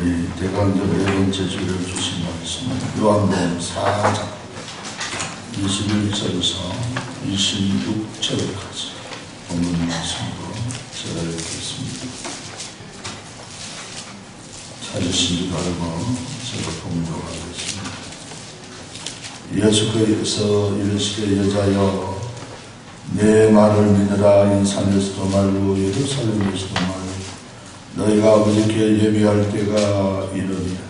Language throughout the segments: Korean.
우리 대강절 네 번째 주를 주신 말씀은 요한복음 4장 21절에서 26절까지 본문 말씀으로 제가 읽겠습니다. 찾으신 줄 알고 제가 봉독하겠습니다. 예수께서 이르시되 여자여 내 말을 믿으라. 이 산에서도 말고 예루살렘에서도 말고 너희가 아버지께 예배할 때가 이르리라.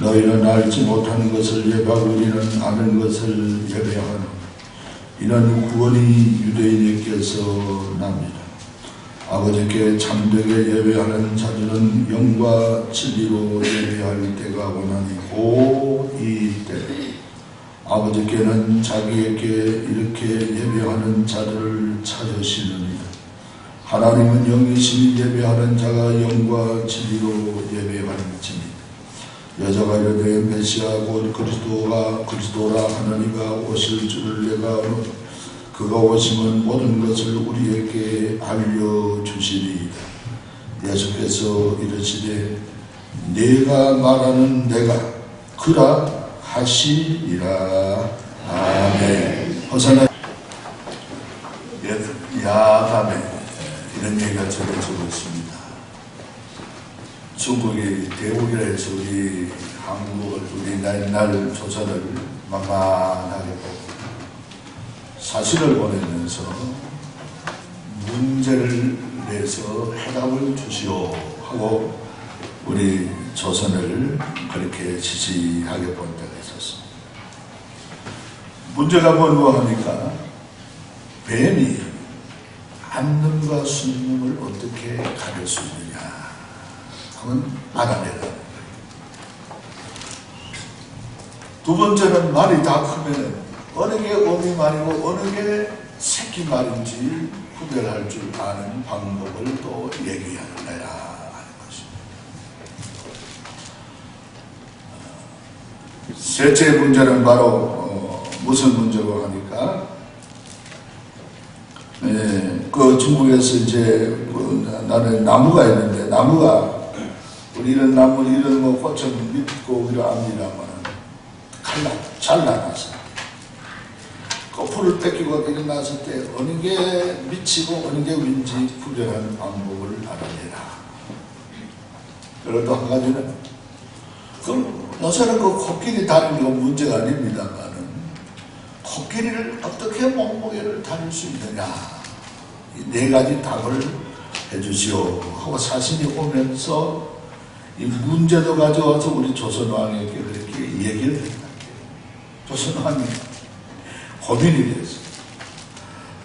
너희는 알지 못하는 것을 예배하고 우리는 아는 것을 예배하노. 이는 구원이 유대인에게서 납니다. 아버지께 참되게 예배하는 자들은 영과 진리로 예배할 때가 오나니 오 이때 아버지께는 자기에게 이렇게 예배하는 자들을 찾으시느니라. 하나님은 영이시니 예배하는 자가 영과 진리로 예배할지니. 여자가 이르되 메시아 곧 그리스도라 하나니가 오실 줄을 내가 아노니 그가 오시면 모든 것을 우리에게 알려주시리이다. 예수께서 이르시되 네가 말하는 내가 그라 하시리라. 아멘. 호산나 야담에 이런 얘기가 전해지고 있습니다. 중국이 대국이라 해서 우리 한국을, 우리 옛날 조선을 만만하게 보고 사실을 보내면서 문제를 내서 해답을 주시오 하고 우리 조선을 그렇게 지지하게 본 때가 있었습니다. 문제가 뭔가 하니까 뱀이 암놈과 순놈을 어떻게 가릴 수 있느냐 하면 알아내라. 두 번째는 말이 다 크면 어느 게 어미 말이고 어느 게 새끼 말인지 구별할 줄 아는 방법을 또 얘기하느라 하는 것입니다. 셋째 문제는 바로 무슨 문제고 하니까 그 중국에서 이제 나는 나무가 있는데 나무가 우리는 나무 이런 거 꽃을 믿고 이러합니다만 칼라 잘라놔서 거풀을 뺏기고 일어났을 때 어느 게 미치고 어느 게 윈지 구별하는 방법을 알아내라. 그리고 또 한 가지는 요새는 그 코끼리 다니는 건 문제가 아닙니다만은 코끼리를 어떻게 몸무게를 다닐 수 있느냐 이 네 가지 답을 해주시오 하고 사신이 오면서 이 문제도 가져와서 우리 조선왕에게 그렇게 얘기를 했다. 조선왕이 고민이 됐어요.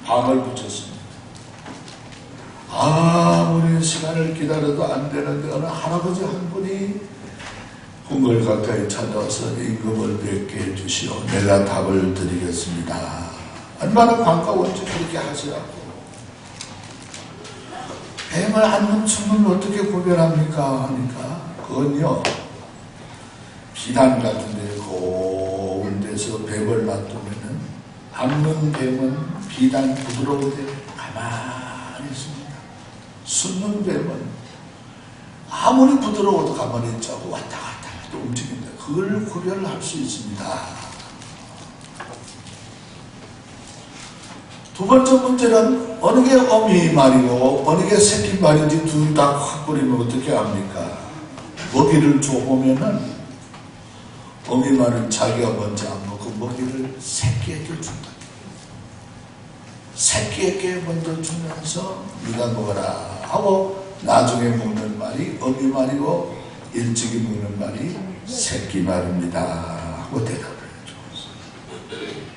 방을 붙였습니다. 아무리 시간을 기다려도 안 되는데 어느 할아버지 한 분이 궁궐 가까이 찾아와서 임금을 뵙게 해주시오. 내가 답을 드리겠습니다. 얼마나 반가운지 그렇게 하시라고. 뱀을 안는 춤을 어떻게 구별합니까? 하니까 그건요 비단 같은데 고운 데서 뱀을 놔두면은 안는 뱀은 비단 부드러운데 가만히 있습니다. 숨는 뱀은 아무리 부드러워도 가만히 있자고 왔다 갔다 또 움직인다. 그걸 구별할 수 있습니다. 두 번째 문제는 어느 게 어미 말이고 어느 게 새끼 말인지 둘 다 확 버리면 어떻게 합니까? 먹이를 줘보면은 어미 말은 자기가 먼저 안 먹고 먹이를 새끼에게 준다. 새끼에게 먼저 주면서 네가 먹어라 하고 나중에 먹는 말이 어미 말이고 일찍이 먹는 말이 새끼 말입니다 하고 대답을 해줬어요.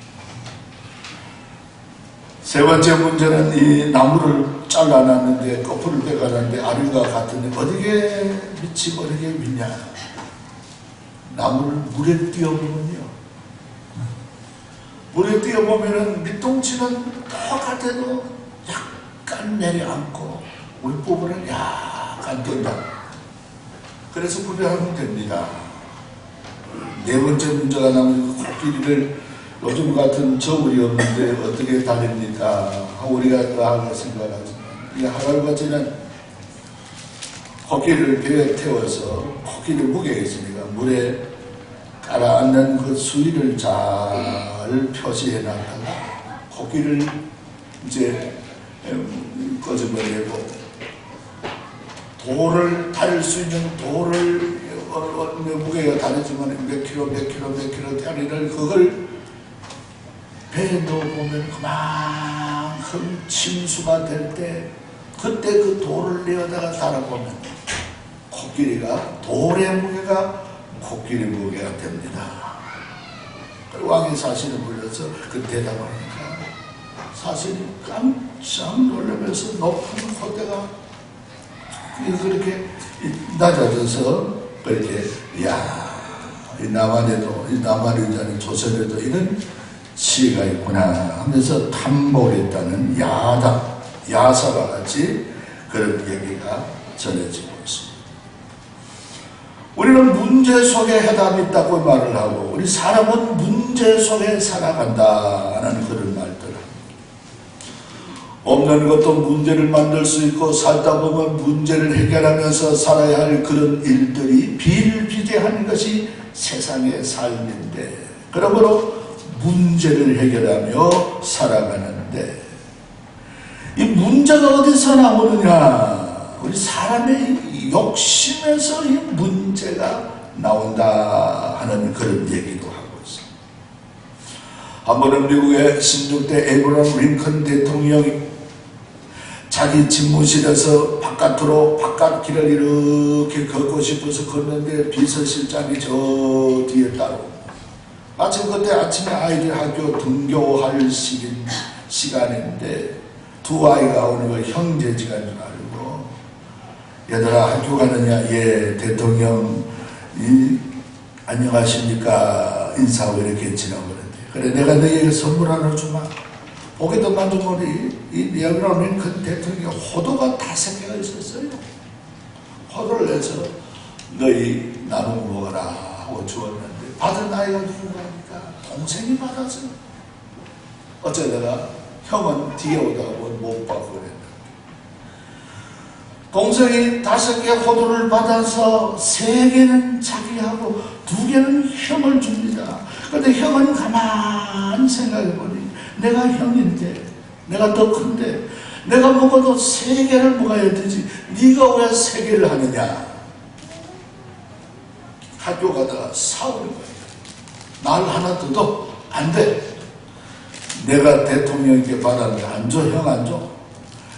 세 번째 문제는 이 나무를 잘라놨는데 거풀을 빼가는데 아류가 같은데 어디게 미치고 어디게 미냐. 나무를 물에 띄워보면요 물에 띄워보면은 밑동치는 똑같아도 약간 내려앉고 물부분은 약간 뜬다. 그래서 구별하면 됩니다. 네 번째 문제가 나오면 코끼리를 요즘 같은 저울이 없는데 어떻게 다닙니까? 우리가 그하고 생각하지만 이 할아버지는 코끼리를 배에 태워서 코끼리 무게가 있으니까 물에 가라앉는 그 수위를 잘 표시해 놨다가 코끼리를 이제 꺼져버리고 돌을 탈 수 있는 돌을 무게가 다르지만 몇 킬로 다리를 그걸 배에 넣어보면 그만큼 침수가 될 때 그때 그 돌을 내어다가 달아보면 코끼리가 돌의 무게가 코끼리 무게가 됩니다. 왕이 사실을 물려서 그 대답을 하니까 사실이 깜짝 놀라면서 높은 콧대가 그렇게 낮아져서 그렇게 이 남한에도 조선에도 이런 시가 있구나 하면서 탐복했다는 야사와 같이 그런 얘기가 전해지고 있습니다. 우리는 문제 속에 해답이 있다고 말을 하고 우리 사람은 문제 속에 살아간다는 그런 말들. 없는 것도 문제를 만들 수 있고 살다 보면 문제를 해결하면서 살아야 할 그런 일들이 비일비재한 것이 세상의 삶인데 그러므로 문제를 해결하며 살아가는데 이 문제가 어디서 나오느냐? 우리 사람의 욕심에서 이 문제가 나온다 하는 그런 얘기도 하고 있습니다. 한 번은 미국의 16대 에이브러함 링컨 대통령이 자기 집무실에서 바깥길을 이렇게 걷고 싶어서 걷는데 비서실장이 저 뒤에 따로 마침 그때 아침에 아이들 학교 등교할 시간인데 두 아이가 오는 걸 형제지간 줄 알고 얘들아 학교 가느냐? 예 대통령 안녕하십니까 인사하고 이렇게 지나오는데 그래 내가 너희에게 선물 하나 주마. 보기도 만도 보니 이 에이브러함 링컨 대통령의 호도가 5개가 있었어요. 호도를 내서 너희 나누어 먹어라 하고 주었는데 받은 아이가 누군가니까 동생이 받았어요. 어쩌다가 형은 뒤에 오다가 못 받고 그랬다. 동생이 5개 호도를 받아서 3개는 자기하고 2개는 형을 줍니다. 그런데 형은 가만히 생각해보니 내가 형인데 내가 더 큰데 내가 먹어도 3개를 먹어야 되지 네가 왜 3개를 하느냐. 학교 가다가 싸우는 거예요. 날 하나 더도 안 돼. 내가 대통령에게 받았는데 안 줘? 형 안 줘?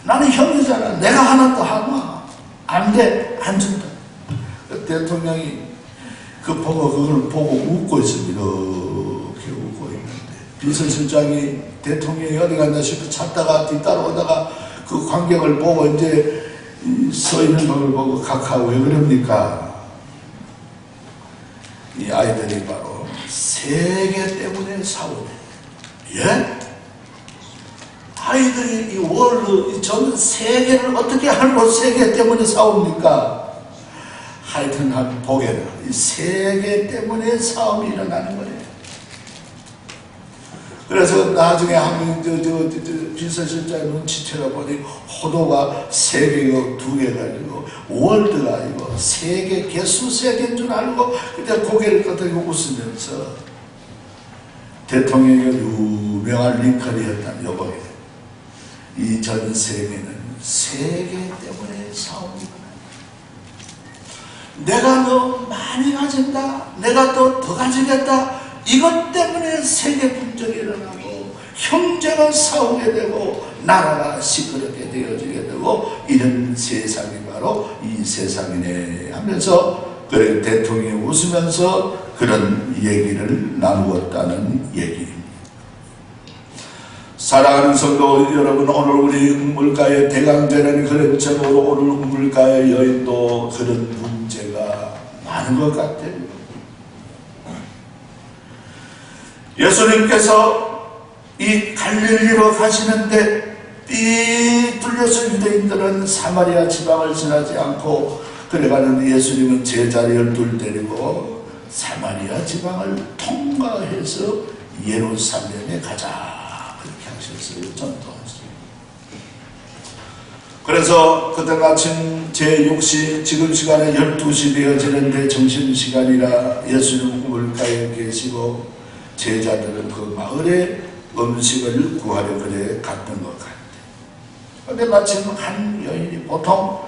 나는 형이잖아. 내가 하나 더 하마. 안 돼. 안 준다. 대통령이 그걸 보고 웃고 있습니다. 이렇게 웃고 있는데 비서실장이 대통령이 어디 갔나 싶어 찾다가 뒤따라오다가 그 광경을 보고 이제 서 있는 걸 보고 각하 왜 그럽니까? 이 아이들이 바로 3개 때문에 싸우네. 예? 아이들이 이 월드 전 3개를 어떻게 알고 3개 때문에 싸웁니까? 하여튼 한번 보게라. 이 3개 때문에 싸움이 일어나는 거예요. 그래서 나중에 한 비서실장이 눈치채다 보니 호도가 3개고 2개 가지고 월드가 아니고 3개 개수 3개인 줄 알고 그때 고개를 끄덕이고 웃으면서 대통령이 유명한 링컨이었다는 여보게 이 전 세계는 3개 때문에 싸웁니다. 내가 너 많이 가진다. 내가 또 더 가지겠다. 이것 때문에 세계 분쟁이 일어나고 형제가 싸우게 되고 나라가 시끄럽게 되어지게 되고 이런 세상이 바로 이 세상이네 하면서 그 대통령이 웃으면서 그런 얘기를 나누었다는 얘기입니다. 사랑하는 성도 여러분, 오늘 우리 우물가의 대강제라는 그런 제목으로 오늘 우물가의 여인도 그런 문제가 많은 것 같아요. 예수님께서 이 갈릴리로 가시는데 삐 뚫려서 유대인들은 사마리아 지방을 지나지 않고 그래가는 예수님은 제자 12 데리고 사마리아 지방을 통과해서 예루살렘에 가자 그렇게 하셨어요. 전도하셨어요. 그래서 그때 마침 제 6시 지금 시간에 12시 되어지는데 점심시간이라 예수님 우물가에 계시고 제자들은 그 마을에 음식을 구하려 그래 갔던 것 같아요. 근데 마침 한 여인이 보통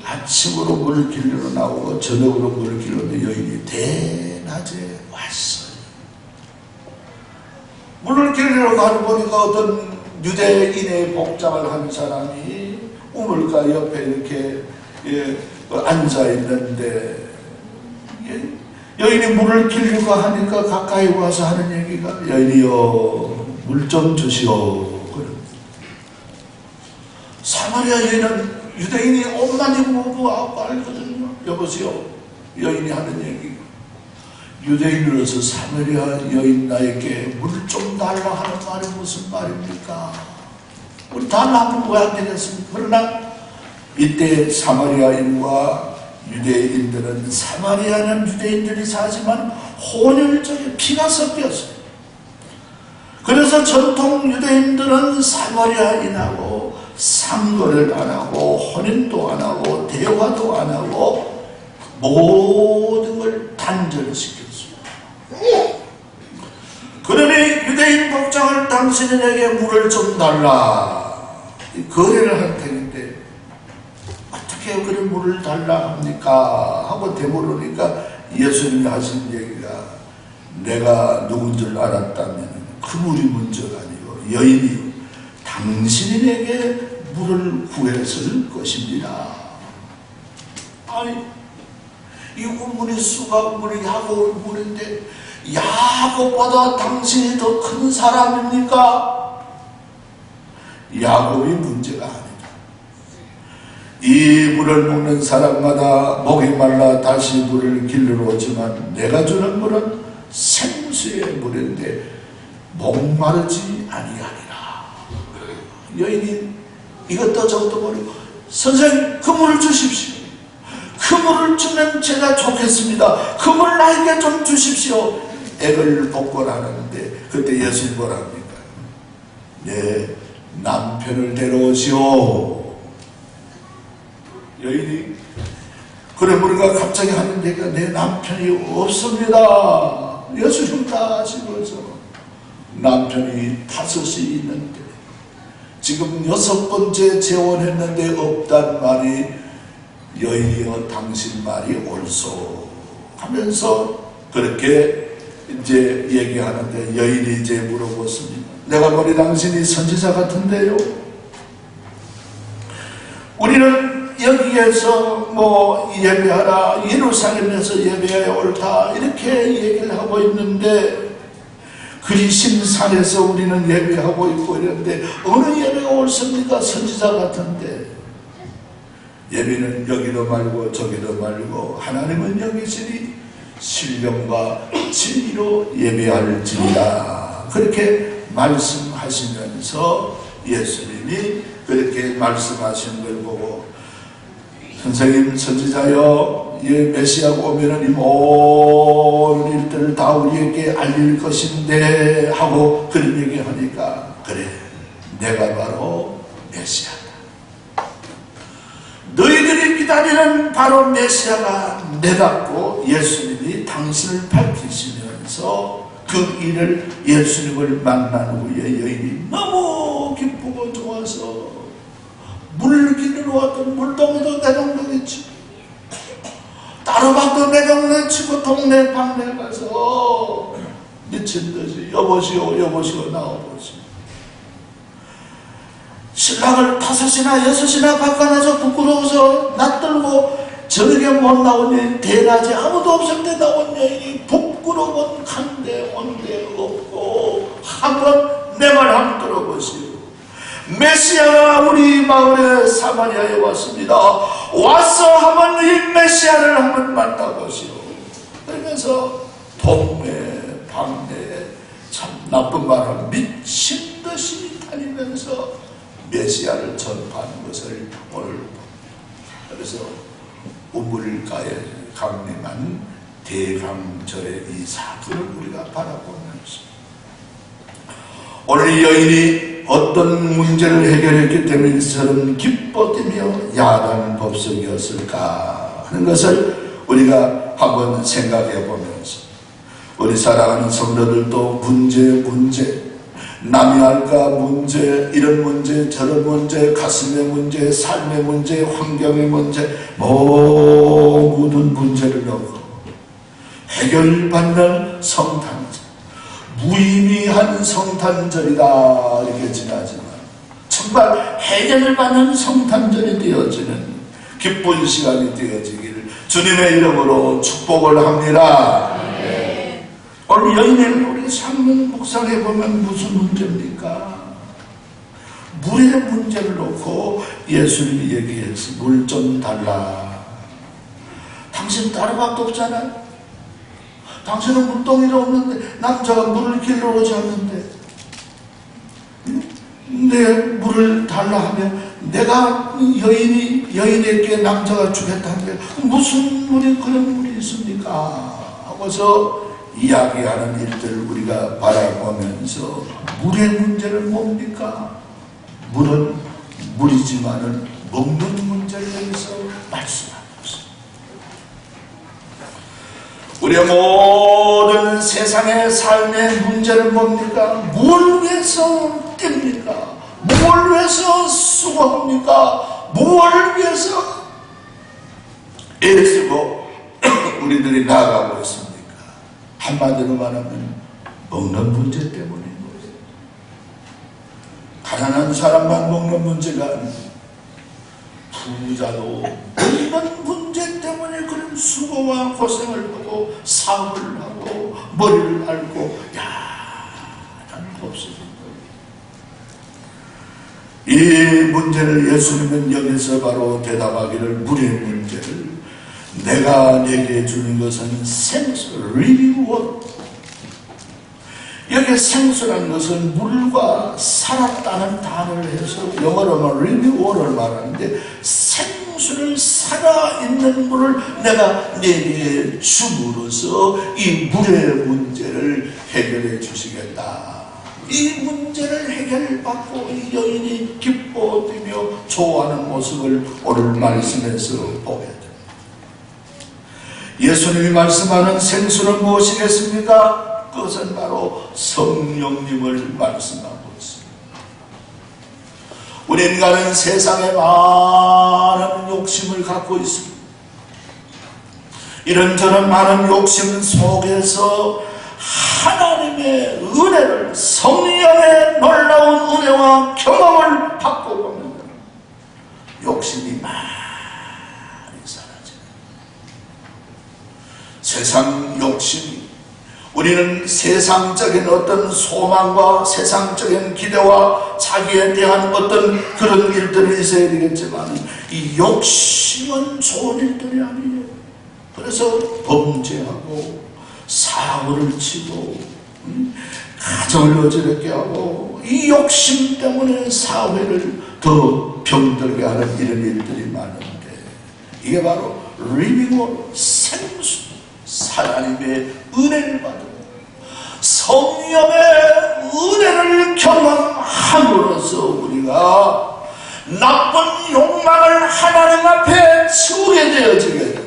아침으로 물 길러 나오고 저녁으로 물 길러 나오는 여인이 대낮에 왔어요. 물을 길러 가는 보니까 어떤 유대인의 복장을 한 사람이 우물가 옆에 이렇게 앉아 있는데 여인이 물을 길려고 하니까 가까이 와서 하는 얘기가 여인이여 물 좀 주시오. 사마리아 여인은 유대인이 옷만 입고 알거든요. 여보세요. 여인이 하는 얘기. 유대인으로서 사마리아 여인 나에게 물 좀 달라 하는 말이 무슨 말입니까? 우리 달라면 왜 안 되겠습니까? 그러나 이때 사마리아인과 유대인들은 사마리아는 유대인들이 사지만 혼혈적인 피가 섞였어요. 그래서 전통 유대인들은 사마리아인하고 상거를 안 하고 혼인도 안 하고 대화도 안 하고 모든 걸 단절시켰습니다. 그러니 유대인 복장을 당신에게 물을 좀 달라 거래를 할 텐데 어떻게 그런 물을 달라 합니까? 하고 되물으니까 예수님이 하신 얘기가 내가 누군 줄 알았다면 그 물이 문제가 아니고 여인이 당신에게 물을 구했을 것입니다. 아니 이 우물이 수가 우물이 야곱 우물인데 야곱보다 당신이 더 큰 사람입니까? 야곱이 문제가 아니다. 이 물을 먹는 사람마다 목이 말라 다시 물을 길러 오지만 내가 주는 물은 생수의 물인데 목마르지 아니하리라. 여인이 이것도 저것도 버리고 선생님 그 물을 주십시오. 그 물을 주면 제가 좋겠습니다. 그 물 나에게 좀 주십시오. 애를 복권하는데 그때 예수님 뭐라 합니까? 내 남편을 데려오시오. 여인이 그래 우리가 갑자기 하는 얘기가 내 남편이 없습니다. 예수님 다 아시면서 남편이 5이 있는데 지금 6번째 재혼했는데 없단 말이 여인이여 당신 말이 옳소 하면서 그렇게 이제 얘기하는데 여인이 이제 물어봤습니다. 내가 보니 당신이 선지자 같은데요. 우리는 여기에서 뭐 예배하라 예루살렘에서 예배해야 옳다 이렇게 얘기를 하고 있는데 그리심산에서 우리는 예배하고 있고 이런데 어느 예배가 옳습니까? 선지자 같은데 예배는 여기도 말고 저기도 말고 하나님은 여기시니 신령과 진리로 예배할지니라 그렇게 말씀하시면서 예수님이 그렇게 말씀하시는 걸 보고 선생님 선지자여 메시아가 오면은 이 모든 일들을 다 우리에게 알릴 것인데 하고 그런 얘기하니까 그래 내가 바로 메시아다. 너희들이 기다리는 바로 메시아가 내답고 예수님이 당신을 밝히시면서 그 일을 예수님을 만난 후에 여인이 너무 기쁘고 좋아서 물 길러 왔던 물동이도 내동댕이 치고 따로박도 내동댕이 치고 동네 방네 가서 미친듯이 여보시오 여보시오 나와보시오. 신랑을 5이나 6이나 바꿔놔서 부끄러워서 낯들고 저녁에 못 나온 여인 대낮에 아무도 없을 때 나온 여인이 부끄러운 간데 온데 없고 한번 내 말 한번 들어보시오. 메시아가 우리 마을에 사마리아에 왔습니다. 와서 한번 이 메시아를 한번 만나보시오. 그러면서 동네 방네 참 나쁜 말을 미친 듯이 다니면서 메시아를 전파하는 것을 오늘 그래서 우물가에 강림한 대강절의 이 사건을 우리가 바라보면서 오늘 여인이 어떤 문제를 해결했기 때문에 저런 기뻐 뛰며 야단 법석이었을까 하는 것을 우리가 한번 생각해 보면서, 우리 사랑하는 성도들도 문제, 남이 할까 문제, 이런 문제 저런 문제, 가슴의 문제, 삶의 문제, 환경의 문제, 모든 문제를 넣고 해결받는 성탄절, 무의미한 성탄절이다 이렇게 지나지만 정말 해결을 받는 성탄절이 되어지는 기쁜 시간이 되어지기를 주님의 이름으로 축복을 합니다. 네. 오늘 여인의 우리 상문 묵상해 보면 무슨 문제입니까? 물의 문제를 놓고 예수님이 얘기해서 물 좀 달라. 당신 다른 밥도 없잖아요. 당신은 물동이도 없는데, 남자가 물을 길러 오지 않는데 내 물을 달라 하면 내가 여인에게 남자가 주겠다는데 무슨 물이 그런 물이 있습니까? 하고서 이야기하는 일들을 우리가 바라보면서 물의 문제는 뭡니까? 물은 물이지만은 먹는 문제를 위해서 말씀하고 있습니다. 우리의 모든 세상의 삶의 문제는 뭡니까? 뭘 위해서 뗍니까? 뭘 위해서 수고합니까? 뭘 위해서 애쓰고 우리들이 나아가고 있습니까? 한마디로 말하면 먹는 문제 때문인 거예요. 가난한 사람만 먹는 문제가 아니고 부자도 먹는 문제 때문에 그런 수고와 고생을 하고 사업을 하고 머리를 앓고 나는 없어진 거예요. 이 문제를 예수님은 여기서 바로 대답하기를, 물의 문제를 내가 내게 주는 것은 생수, living water. 여기 생수라는 것은 물과 살았다는 단어를 해서 영어로 말하면 living water를 말하는데, 생수를 살아있는 물을 내가 내게 줌으로써 이 물의 문제를 해결해 주시겠다. 이 문제를 해결받고 이 여인이 기뻐 뛰며 좋아하는 모습을 오늘 말씀에서 보게 됩니다. 예수님이 말씀하는 생수는 무엇이겠습니까? 그것은 바로 성령님을 말씀하고 있습니다. 우리 인간은 세상에 많은 욕심을 갖고 있습니다. 이런저런 많은 욕심 속에서 하나님의 은혜를, 성령의 놀라운 은혜와 경험을 받고 보면 욕심이 많이 사라져요. 세상 욕심이, 우리는 세상적인 어떤 소망과 세상적인 기대와 자기에 대한 어떤 그런 일들이 있어야 되겠지만 이 욕심은 좋은 일들이 아니에요. 그래서 범죄하고 사고를 치고 가정을 어지럽게 하고 이 욕심 때문에 사회를 더 병들게 하는 이런 일들이 많은데, 이게 바로 리빙 생수, 하나님의 은혜를 받은 성령의 은혜를 경험함으로써 우리가 나쁜 욕망을 하나님 앞에 치우게 되어지게 됩니다.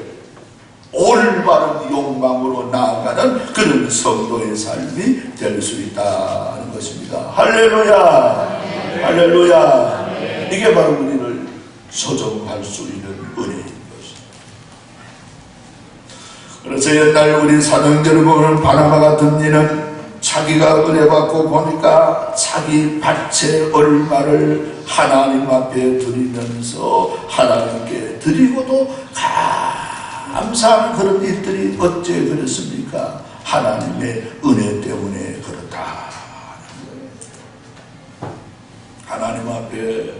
올바른 욕망으로 나아가는 그런 성도의 삶이 될 수 있다는 것입니다. 할렐루야, 할렐루야. 이게 바로 우리를 소정할 수 있는 은혜인 것입니다. 그래서 옛날 우리 사도행전을 보면 바나바 같은 이는 자기가 은혜 받고 보니까 자기 밭의 얼마를 하나님 앞에 드리면서 하나님께 드리고도 감사하는 그런 일들이 어째 그렇습니까? 하나님의 은혜 때문에 그렇다. 하나님 앞에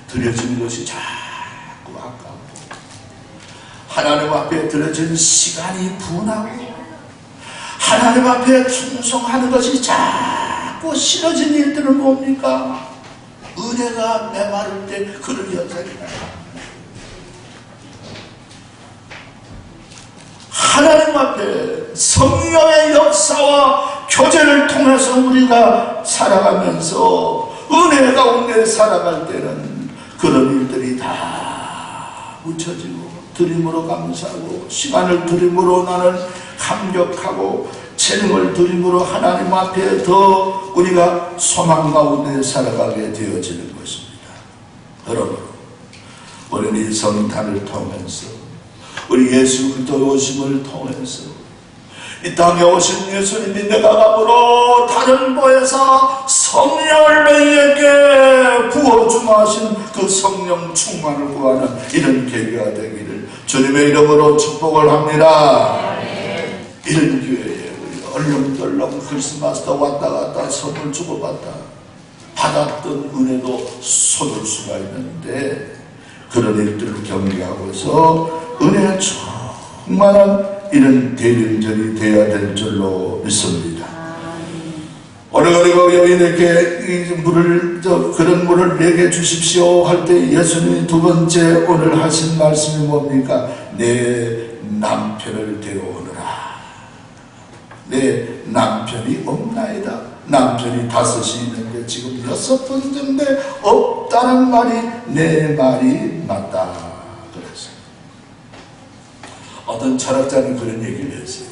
드려진 것이 자꾸 아깝고, 하나님 앞에 드려진 시간이 분하고, 하나님 앞에 충성하는 것이 자꾸 싫어진 일들은 뭡니까? 은혜가 메마를 때 그런 현상이다. 하나님 앞에 성령의 역사와 교제를 통해서 우리가 살아가면서 은혜 가운데 살아갈 때는 그런 일들이 다 묻혀지고 드림으로 감사하고 시간을 드림으로 나는 감격하고 재능을 드림으로 하나님 앞에 더 우리가 소망 가운데 살아가게 되어지는 것입니다. 여러분, 우리는 이 성탄을 통해서 우리 예수 그리스도 오심을 통해서 이 땅에 오신 예수님이 내가 감으로 다른 보혜사 성령을 너희에게 부어주마신 그 성령 충만을 구하는 이런 계기가 되기를 주님의 이름으로 축복을 합니다. 이런 기회에 우리가 얼렁덜렁 크리스마스도 왔다 갔다 선물 주고받다 받았던 은혜도 쏟을 수가 있는데 그런 일들을 경계하고서 은혜가 충만한 이런 대림절이 되어야 될 줄로 믿습니다. 오늘 우리가 여인에게 그런 물을 내게 주십시오 할 때 예수님이 두 번째 오늘 하신 말씀이 뭡니까? 내 남편을 데려오너라. 내 남편이 없나이다. 남편이 5이 있는데 지금 6번째인데 없다는 말이 내 말이 맞다. 그랬어요. 어떤 철학자는 그런 얘기를 했어요.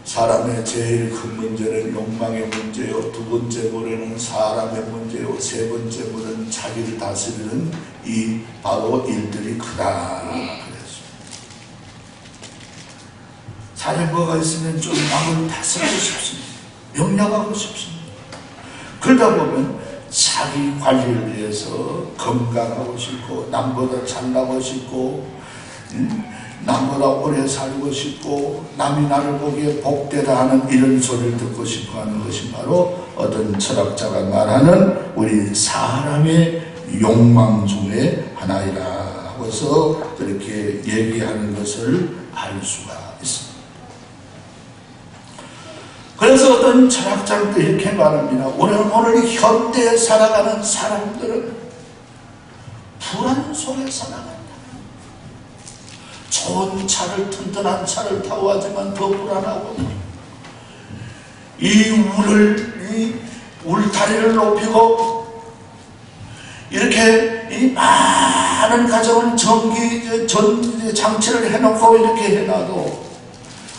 사람의 제일 큰 문제는 욕망의 문제요, 두 번째 문제는 사람의 문제요, 세 번째 문제는 자기를 다스리는 이 바로 일들이 크다. 그랬어요. 자네 뭐가 있으면 좀 남을 다스리고 싶습니다. 영향하고 싶습니다. 그러다 보면 자기 관리를 위해서 건강하고 싶고 남보다 잘나고 싶고 남보다 오래 살고 싶고 남이 나를 보기에 복되다 하는 이런 소리를 듣고 싶어 하는 것이 바로 어떤 철학자가 말하는 우리 사람의 욕망 중에 하나이라 하고서 그렇게 얘기하는 것을 알 수가 있습니다. 그래서 어떤 철학자도 이렇게 말합니다. 오늘 현대에 살아가는 사람들은 불안 속에 살아간다. 좋은 차를, 튼튼한 차를 타고 하지만 더 불안하고 이 울타리를 높이고 이렇게 이 많은 가정을 전기 장치를 해놓고 이렇게 해놔도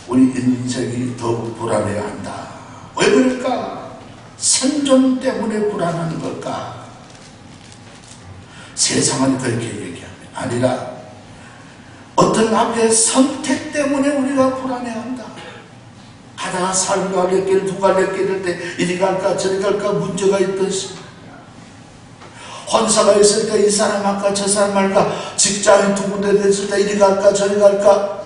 우리 인생이 더욱 불안해야 한다. 왜 그럴까? 생존 때문에 불안한 걸까? 세상은 그렇게 얘기합니다. 아니라 어떤 앞에 선택 때문에 우리가 불안해한다. 가다가 삶과 갈래길 두 갈래길일 때 이리 갈까 저리 갈까 문제가 있듯이 혼사가 있을 때 이 사람 할까 저 사람 할까 직장이 두 군데 됐을 때 이리 갈까 저리 갈까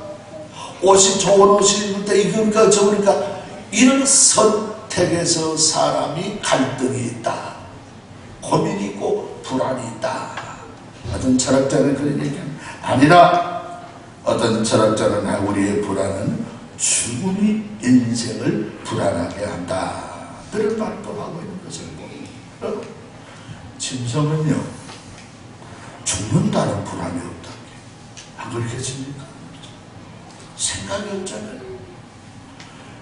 옷이 좋은 옷이 입을 때 이건가 저건가 이런 선택에서 사람이 갈등이 있다. 고민이 있고 불안이 있다. 어떤 철학자는 그런 얘기합니다. 아니라 어떤 철학자는 우리의 불안은 죽음이 인생을 불안하게 한다. 그런 말도 하고 있는 것을 보니 짐승은요 죽는다는 불안이 없다. 안 그렇겠습니까? 생각이 없잖아요.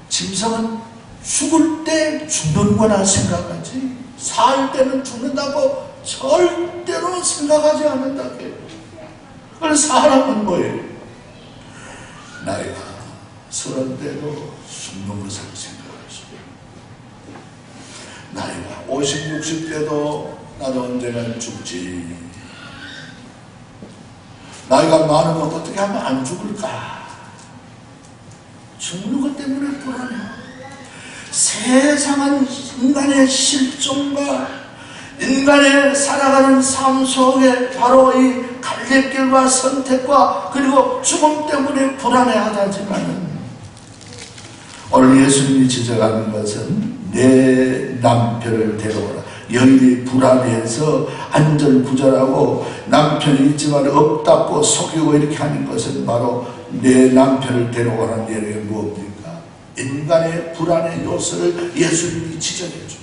짐승은 죽을 때 죽는 거나 생각하지 살 때는 죽는다고 절대로 생각하지 않는다. 그래서 사람은 뭐예요? 나이가 30대도 죽는 것을 생각하시고 나이가 50, 60대도 나도 언젠간 죽지. 나이가 많으면 어떻게 하면 안 죽을까? 죽는 것 때문에 불안해. 세상은 인간의 실존과 인간의 살아가는 삶 속에 바로 이 갈래길과 선택과 그리고 죽음 때문에 불안해하다지만 오늘 예수님이 지적하는 것은 내 남편을 데려오라. 여인이 불안해서 안절부절하고 남편이 있지만 없다고 속이고 이렇게 하는 것은 바로 내 남편을 데려오라는 얘기가 무엇입니까? 인간의 불안의 요소를 예수님이 지적해 줍니다.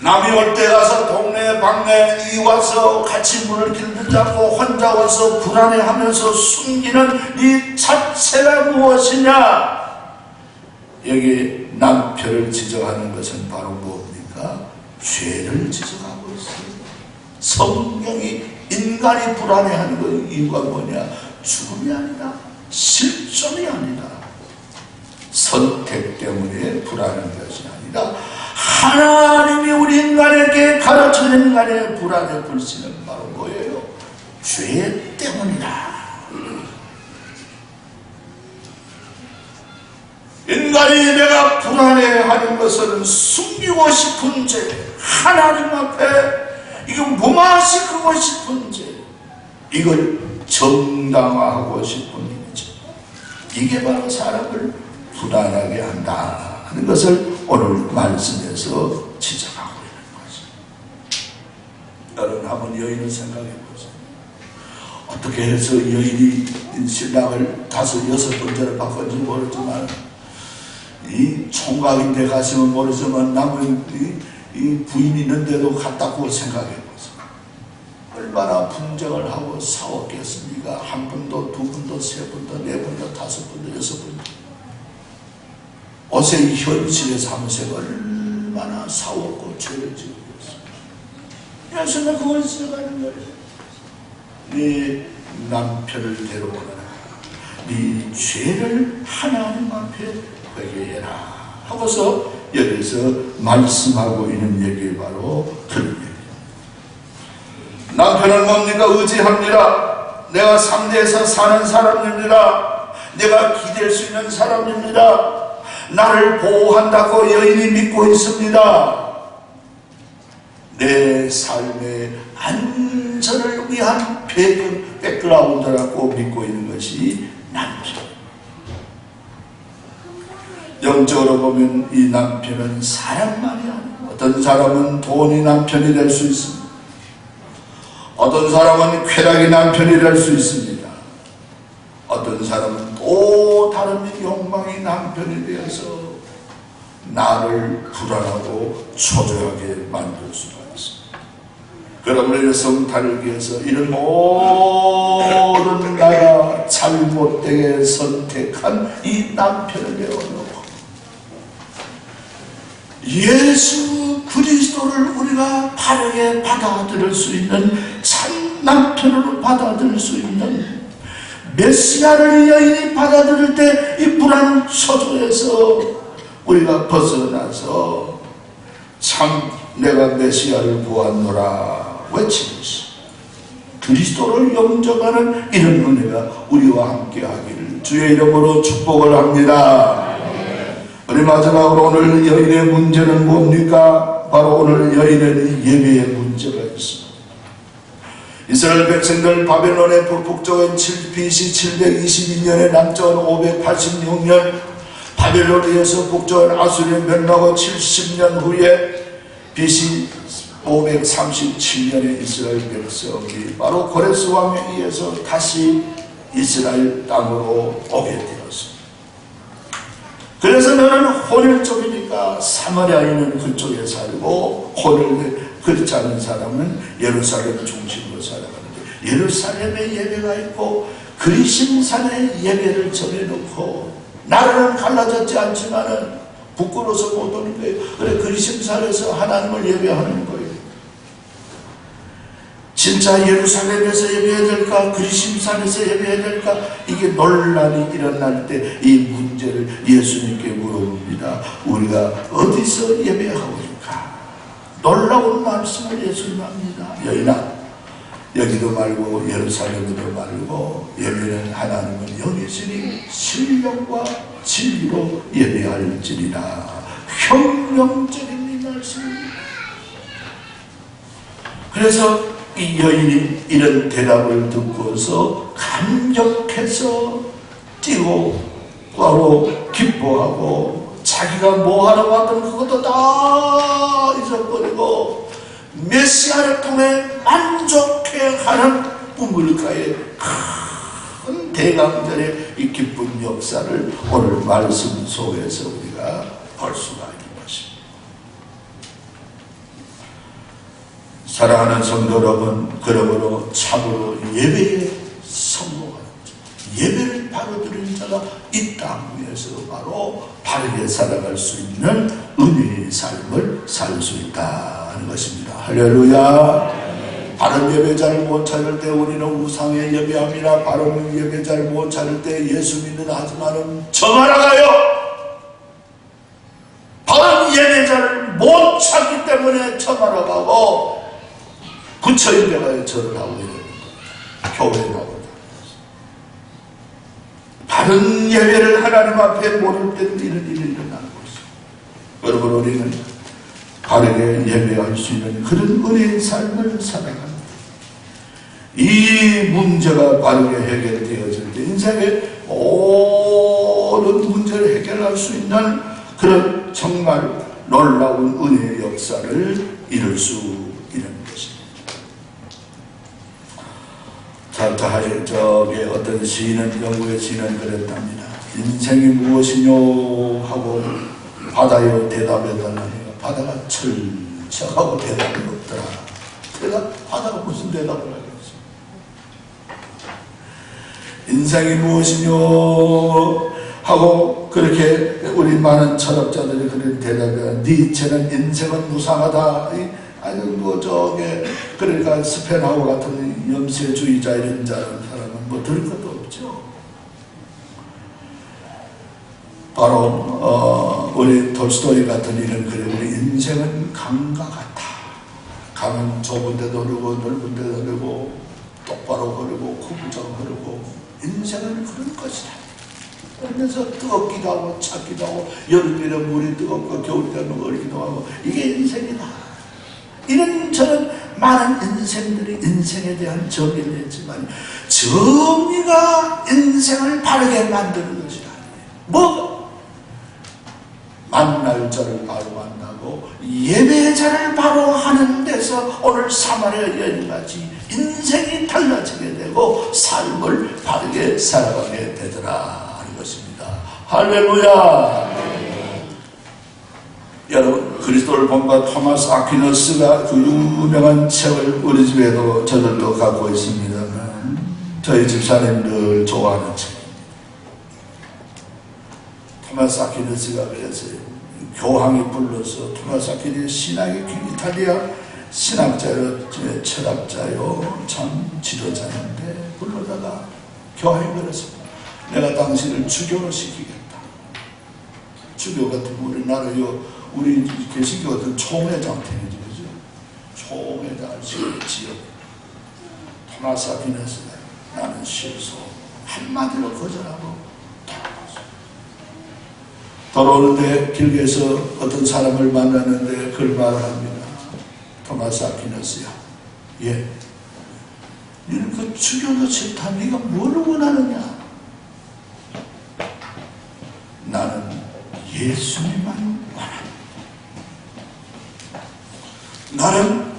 남이 올 때 가서 동네 방네 이 와서 같이 문을 길잡고 혼자 와서 불안해하면서 숨기는 이 자체가 무엇이냐? 여기 남편을 지적하는 것은 바로 뭡니까? 죄를 지적하고 있어요. 성경이 인간이 불안해하는 그 이유가 뭐냐? 죽음이 아니라, 실존이 아니라, 선택 때문에 불안한 것이 아니라 하나님이 우리 인간에게 가르쳐준 인간의 불안의 불씨는 바로 뭐예요? 죄 때문이다. 인간이 내가 불안해하는 것은 숨기고 싶은 죄, 하나님 앞에 이거 무마시 크고 싶은 죄, 이걸 정당화하고 싶은 죄, 이게 바로 사람을 불안하게 한다 하는 것을 오늘 말씀에서 지적하고 있는 것입니다. 여러분 한번 여인을 생각해 보세요. 어떻게 해서 여인이 신랑을 5, 6번째로 바꿨는지 모르지만, 이 총각인데 가시면 모르지만 남은 이 부인이 있는데도 갔다고 생각해 보세요. 얼마나 분쟁을 하고 싸웠겠습니까? 한 번도, 두 번도, 세 번도, 네 번도, 5번도, 6번도. 어제 이 현실에서 하면서 얼마나 싸웠고 죄를 지었겠어요. 예수는 그걸 지적하는 거예요. 네 남편을 데려오거나 네 죄를 하나님 앞에 회개해라 하고서 여기서 말씀하고 있는 얘기 바로 그런 얘기입니다. 남편은 뭡니까? 의지합니다. 내가 상대에서 사는 사람입니다. 내가 기댈 수 있는 사람입니다. 나를 보호한다고 여인이 믿고 있습니다. 내 삶의 안전을 위한 백그라운드라고 믿고 있는 것이 남편. 영적으로 보면 이 남편은 사람만이 아니고, 어떤 사람은 돈이 남편이 될 수 있습니다. 어떤 사람은 쾌락이 남편이 될 수 있습니다. 어떤 사람은 또 다른 욕망이 남편이 되어서 나를 불안하고 초조하게 만들 수가 있습니다. 그러므로 성탄을 위해서 이런 모든 나가 잘못되게 선택한 이 남편을 내어놓고 예수 그리스도를 우리가 바르게 받아들일 수 있는 참 남편으로 받아들일 수 있는 메시아를 여인이 받아들일 때 이 불안 초조에서 우리가 벗어나서 참 내가 메시아를 보았노라 외치듯이 그리스도를 영접하는 이런 은혜가 우리와 함께 하기를 주의 이름으로 축복을 합니다. 우리 마지막으로 오늘 여인의 문제는 뭡니까? 바로 오늘 여인의 예배의 문제가 있습니다. 이스라엘 백성들 바벨론의 북쪽은 BC 722년에 남쪽은 586년 바벨론에서 북쪽은 아수르에 멸망하고 70년 후에 BC 537년에 이스라엘 백성이 바로 고레스 왕에 의해서 다시 이스라엘 땅으로 오게 되었습니다. 그래서 너는 혼혈 쪽이니까 사마리아인은 그쪽에 살고 혼혈 그렇지 않은 사람은 예루살렘 중심으로 살아가는데 예루살렘에 예배가 있고 그리심산에 예배를 정해놓고 나라는 갈라졌지 않지만은 부끄러워서 못 오는 거예요. 그래 그리심산에서 하나님을 예배하는 거예요. 진짜 예루살렘에서 예배해야 될까? 그리심산에서 예배해야 될까? 이게 논란이 일어날 때 이 문제를 예수님께 물어봅니다. 우리가 어디서 예배하오리까? 놀라운 말씀을 예수님 합니다. 여인아, 여기도 말고 예루살렘도 말고 예배는 하나님은 영이시니 신령과 진리로 예배할지니라. 혁명적인 이 말씀입니다. 그래서 이 여인이 이런 대답을 듣고서 감격해서 뛰고 바로 기뻐하고 자기가 뭐하러 왔던 그것도 다 잊어버리고 메시아를 통해 만족해하는 우물가의 큰 대강절의 이 기쁜 역사를 오늘 말씀 속에서 우리가 볼 수가 있는 것입니다. 사랑하는 성도 여러분, 그러므로 참으로 예배에 성공하는 예배를 바로 들인 자가 이 땅 위에서 바로 바르게 살아갈 수 있는 은혜의 삶을 살 수 있다는 것입니다. 할렐루야. 바른 예배자를 못 찾을 때 우리는 우상에 예배합니다. 바른 예배자를 못 찾을 때 예수 믿는 하지만은 정하러 가요. 바른 예배자를 못 찾기 때문에 정하러 가고 구처인데 가서 절을 하고 이러는 거예요. 교회에 나오고 바른 예배를 하나님 앞에 모를 때는 이런 일이 일어나는 것이죠. 여러분, 우리는 바르게 예배할 수 있는 그런 은혜의 삶을 살아갑니다. 이 문제가 바르게 해결되어질 때 인생의 모든 문제를 해결할 수 있는 그런 정말 놀라운 은혜의 역사를 이룰 수 있는 것입니다. 저게 어떤 시인은, 영국의 시인은 그랬답니다. 인생이 무엇이뇨 하고 바다여 대답해달라니 바다가 철저하고 대답이 없더라. 바다가 무슨 대답을 하겠어. 인생이 무엇이뇨 하고 그렇게 우리 많은 철학자들이 그런 대답을, 니체는 인생은 무상하다. 아니 그러니까 스펜하우 같은 염세주의자 이런 사람은 뭐 들을 것도 없죠. 바로 우리 톨스토이 같은 이런 글에 우리 인생은 강과 같아. 강은 좁은 데도 흐르고 넓은 데도 흐르고 똑바로 흐르고 구부정 흐르고 인생은 그런 것이다. 그러면서 뜨겁기도 하고 찼기도 하고 여름에는 물이 뜨겁고 겨울에는 얼기도 하고 이게 인생이다. 이런 저는 많은 인생들이 인생에 대한 정의를 했지만 정의가 인생을 바르게 만드는 것이다. 뭐 만날 자를 바로 만나고 예배자를 바로 하는 데서 오늘 사마리아 여인같이 인생이 달라지게 되고 삶을 바르게 살아가게 되더라 하는 것입니다. 할렐루야. 여러분, 그리스도를 본받 토마스 아퀴너스가 그 유명한 책을 우리 집에도 저들도 갖고 있습니다만 저희 집사님들 좋아하는 책. 토마스 아퀴너스가 그랬어요. 교황이 불러서 토마스 아퀴너스 신학의 이탈리아 신학자요, 철학자요, 참 지도자인데 불러다가 교황이 그랬습니다. 내가 당신을 주교로 시키겠다. 주교 같은 우리나라요, 우리 개신교 같은 총회장 되겠죠, 그죠? 총회장을 시켰지요. 토마스 아퀴너스가 나는 실소 한마디로 거절하고 돌아오는데 길에서 어떤 사람을 만나는데 그걸 말을 합니다. 토마스 아퀴너스야, 예, 너는 그 주교도 싫다. 네가 뭘 원하느냐? 나는 예수님만 원한다. 나는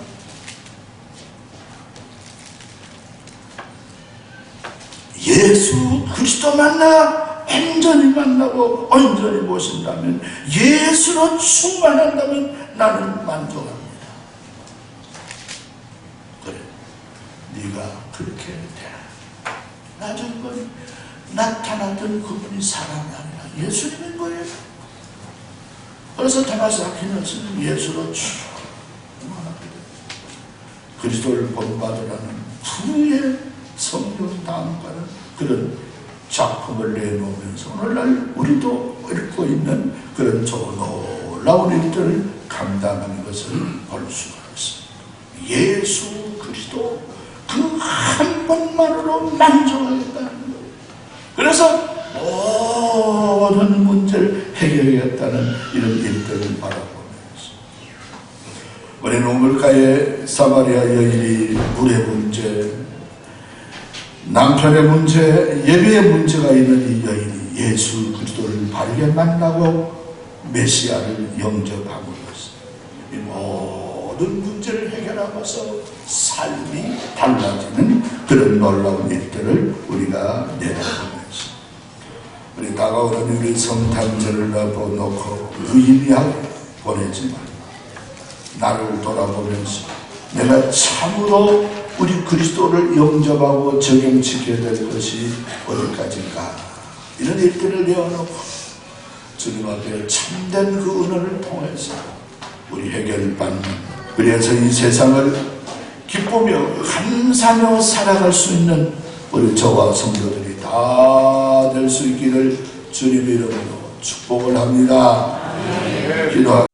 예수 그리스도 만나 온전히 만나고 온전히 모신다면, 예수로 충만한다면 나는 만족합니다. 그래, 네가 그렇게 되라. 나중에 나타나던 그분이 사람이 아니라 예수님인 거예요. 그래서 토마스 아퀴너스는 예수로 충만하게 됩니다. 그리스도를 본받으라는 후의 성령 다음과는 그런 작품을 내놓으면서 오늘날 우리도 읽고 있는 그런 놀라운 일들을 감당하는 것을 볼 수가 있습니다. 예수 그리스도 그 한 번만으로 만족하겠다는 거예요. 그래서 모든 문제를 해결하겠다는 이런 일들을 바라보면서 우리 우물가의 사마리아 여인이 물의 문제, 남편의 문제, 예배의 문제가 있는 이 여인이 예수 그리스도를 바르게 만나고 메시아를 영접하고 있습니다. 이 모든 문제를 해결하면서 삶이 달라지는 그런 놀라운 일들을 우리가 내다보면서 우리 다가오는 우리 성탄절을 놓고 의미하게 보내지만 나를 돌아보면서 내가 참으로 우리 그리스도를 영접하고 적용시켜야 될 것이 어디까지인가, 이런 일들을 내어놓고 주님 앞에 참된 그 은혜를 통해서 우리 해결받는, 그래서 이 세상을 기쁘며 감사하며 살아갈 수 있는 우리 저와 성도들이 다 될 수 있기를 주님의 이름으로 축복을 합니다. 기도합니다.